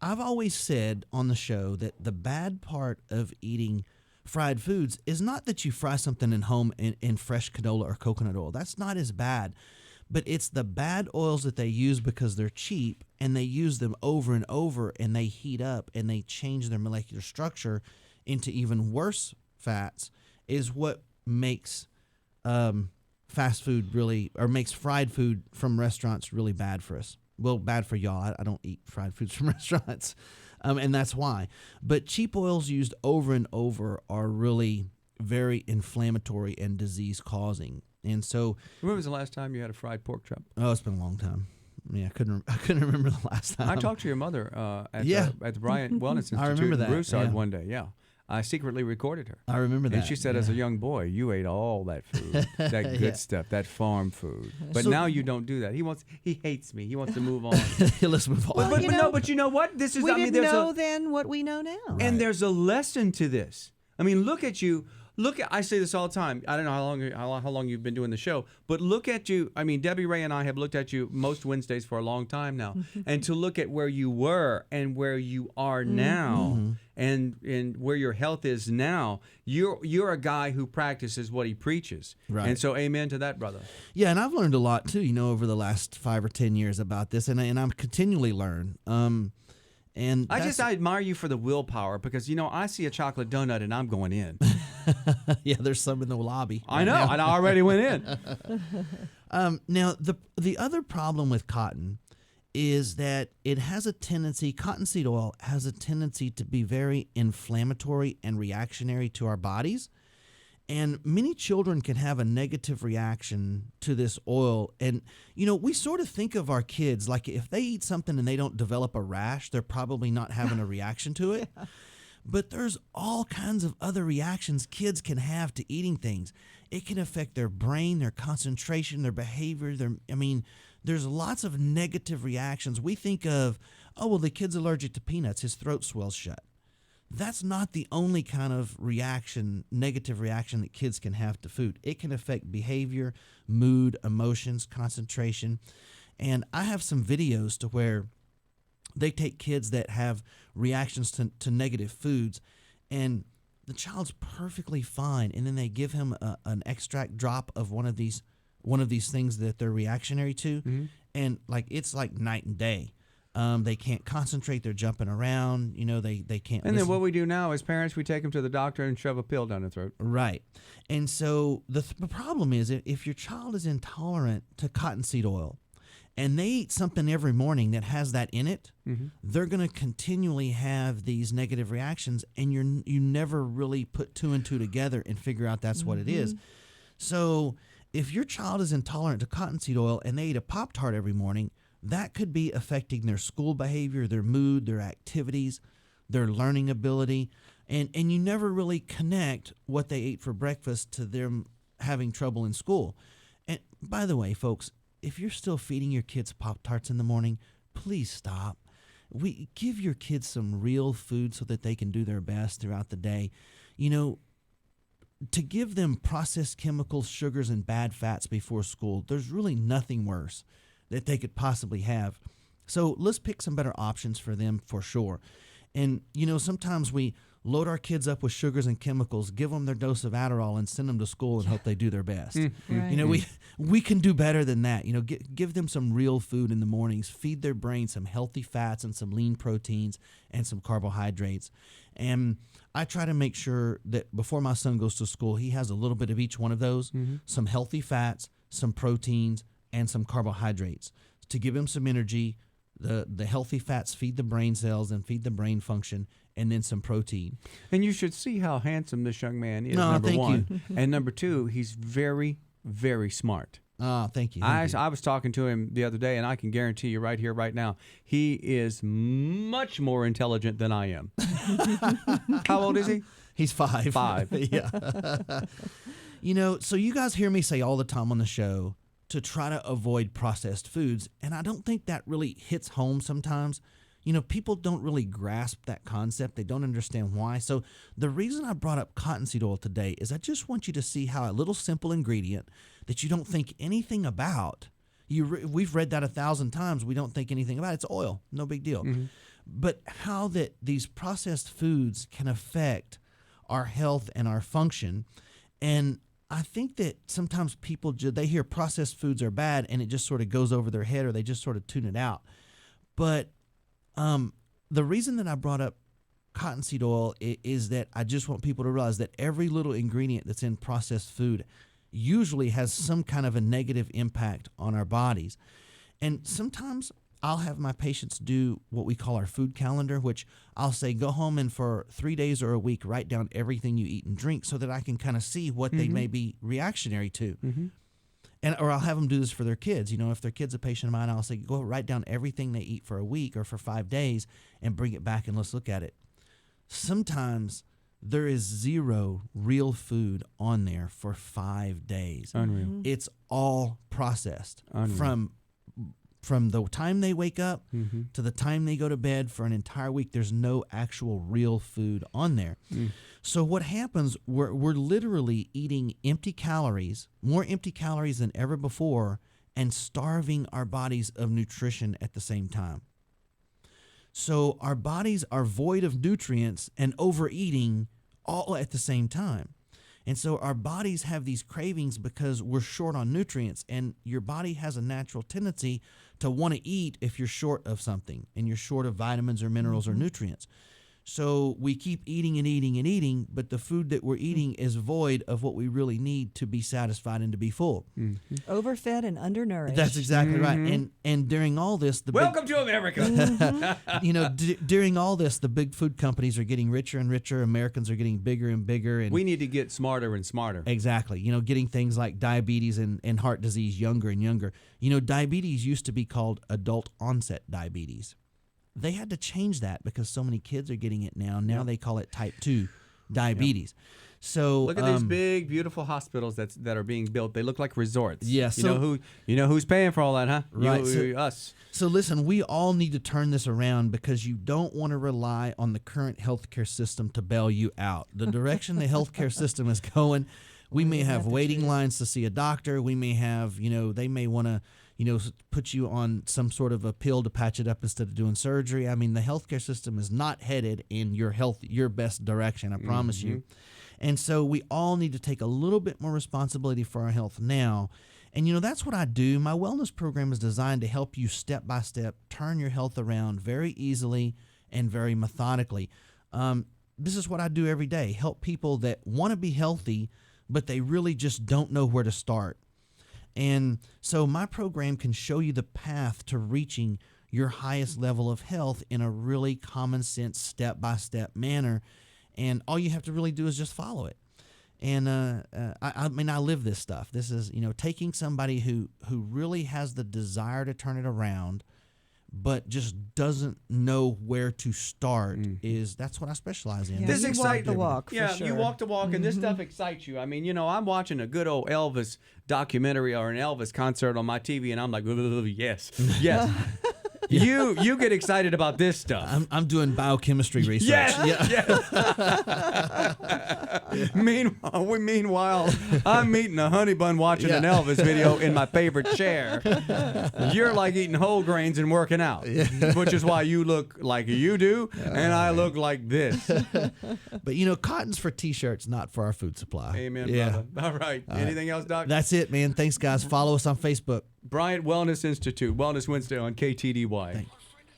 I've always said on the show that the bad part of eating fried foods is not that you fry something in home in fresh canola or coconut oil. That's not as bad. But it's the bad oils that they use because they're cheap, and they use them over and over, and they heat up and they change their molecular structure into even worse fats, is what makes fast food really, or makes fried food from restaurants really bad for us. Well, bad for y'all. I don't eat fried foods from restaurants, and that's why. But cheap oils used over and over are really very inflammatory and disease-causing. And so, when was the last time you had a fried pork chop? Oh, it's been a long time. Yeah, I couldn't remember the last time. I talked to your mother at the Bryant Wellness Institute I remember that. in Broussard one day. Yeah, I secretly recorded her. I remember that. And she said, as a young boy, you ate all that food, that good stuff, that farm food. But now you don't do that. He hates me. He wants to move on. Let's move on. Well, but you know what? This is. We didn't know then what we know now. Right. And there's a lesson to this. I mean, look at you. I say this all the time. I don't know how long you've been doing the show, but look at you. I mean, Debbie Ray and I have looked at you most Wednesdays for a long time now, and to look at where you were and where you are now, and where your health is now, you're a guy who practices what he preaches, right? And so, amen to that, brother. Yeah, and I've learned a lot too. Over the last 5 or 10 years about this, and I'm continually learn. And I admire you for the willpower, because I see a chocolate donut and I'm going in. Yeah, there's some in the lobby. I know, and I already went in. Now, the other problem with cotton is that it has a tendency, cottonseed oil has a tendency to be very inflammatory and reactionary to our bodies. And many children can have a negative reaction to this oil. And, we sort of think of our kids like if they eat something and they don't develop a rash, they're probably not having a reaction to it. Yeah. But there's all kinds of other reactions kids can have to eating things. It can affect their brain, their concentration, their behavior. There's lots of negative reactions. We think of, the kid's allergic to peanuts, his throat swells shut. That's not the only kind of negative reaction that kids can have to food. It can affect behavior, mood, emotions, concentration. And I have some videos to where they take kids that have reactions to negative foods, and the child's perfectly fine, and then they give him an extract drop of one of these things that they're reactionary to, and it's like night and day. They can't concentrate. They're jumping around. They can't. And then what we do now as parents, we take them to the doctor and shove a pill down their throat. Right. And so the problem is, if your child is intolerant to cottonseed oil, and they eat something every morning that has that in it, they're going to continually have these negative reactions, and you never really put 2 and 2 together and figure out that's what it is. So if your child is intolerant to cottonseed oil and they eat a Pop-Tart every morning, that could be affecting their school behavior, their mood, their activities, their learning ability, and you never really connect what they ate for breakfast to them having trouble in school. And by the way, folks, if you're still feeding your kids Pop-Tarts in the morning, please stop. Give your kids some real food so that they can do their best throughout the day. To give them processed chemicals, sugars, and bad fats before school, there's really nothing worse that they could possibly have. So let's pick some better options for them for sure. And, sometimes we load our kids up with sugars and chemicals, give them their dose of Adderall, and send them to school and hope they do their best. Right. We can do better than that. Give them some real food in the mornings, feed their brain some healthy fats and some lean proteins and some carbohydrates. And I try to make sure that before my son goes to school, he has a little bit of each one of those, some healthy fats, some proteins, and some carbohydrates to give him some energy. The healthy fats feed the brain cells and feed the brain function, and then some protein. And you should see how handsome this young man is, number thank one. And number two, he's very, very smart. Thank you. I was talking to him the other day, and I can guarantee you right here, right now, he is much more intelligent than I am. How old is he? He's 5. 5. Yeah. So you guys hear me say all the time on the show to try to avoid processed foods, and I don't think that really hits home sometimes. People don't really grasp that concept. They don't understand why. So the reason I brought up cottonseed oil today is I just want you to see how a little simple ingredient that you don't think anything about, we've read that 1,000 times, we don't think anything about it. It's oil, no big deal. but how that these processed foods can affect our health and our function. And I think that sometimes people, they hear processed foods are bad and it just sort of goes over their head, or they just sort of tune it out. But the reason that I brought up cottonseed oil is that I just want people to realize that every little ingredient that's in processed food usually has some kind of a negative impact on our bodies. And sometimes I'll have my patients do what we call our food calendar, which I'll say, go home and for 3 days or a week, write down everything you eat and drink so that I can kind of see what they may be reactionary to. Or I'll have them do this for their kids. You know, if their kid's a patient of mine, I'll say, go write down everything they eat for a week or for 5 days and bring it back and let's look at it. Sometimes there is zero real food on there for 5 days. Unreal. It's all processed. Unreal. From the time they wake up to the time they go to bed for an entire week, there's no actual real food on there. So what happens, we're literally eating empty calories, more empty calories than ever before, and starving our bodies of nutrition at the same time. So our bodies are void of nutrients and overeating all at the same time. And so our bodies have these cravings because we're short on nutrients, and your body has a natural tendency to want to eat if you're short of something and you're short of vitamins or minerals or nutrients. So we keep eating and eating and eating, but the food that we're eating is void of what we really need to be satisfied and to be full. Overfed and undernourished. That's exactly right. And during all this, Welcome to America. during all this, the big food companies are getting richer and richer. Americans are getting bigger and bigger. And We need to get smarter and smarter. exactly, getting things like diabetes and heart disease younger and younger. Diabetes used to be called adult onset diabetes. They had to change that because so many kids are getting it now. Now they call it type 2 diabetes. So Look at these big, beautiful hospitals that are being built. They look like resorts. Yeah, You know who's paying for all that, huh? Right, Us. So listen, we all need to turn this around because you don't want to rely on the current healthcare system to bail you out. The direction the healthcare system is going, we may have waiting lines to see a doctor. We may have, they may want to, put you on some sort of a pill to patch it up instead of doing surgery. I mean, the healthcare system is not headed in your best direction, I promise you. And so we all need to take a little bit more responsibility for our health now. And, that's what I do. My wellness program is designed to help you step by step turn your health around very easily and very methodically. This is what I do every day, help people that want to be healthy, but they really just don't know where to start. And so my program can show you the path to reaching your highest level of health in a really common sense, step-by-step manner. And all you have to really do is just follow it. And I live this stuff. This is, taking somebody who really has the desire to turn it around, but just doesn't know where to start. That's what I specialize in. Yeah, This you excites walk the walk. Yeah, for sure. you walk the walk, and this stuff excites you. I mean, I'm watching a good old Elvis documentary or an Elvis concert on my TV, and I'm like, yes. You get excited about this stuff. I'm doing biochemistry research. Yes. Meanwhile, I'm eating a honey bun watching an Elvis video in my favorite chair. You're like eating whole grains and working out, which is why you look like you do, and I look like this. But cotton's for T-shirts, not for our food supply. Amen, brother. All right. Anything else, Doc? That's it, man. Thanks, guys. Follow us on Facebook. Bryant Wellness Institute, Wellness Wednesday on KTDY. Thanks.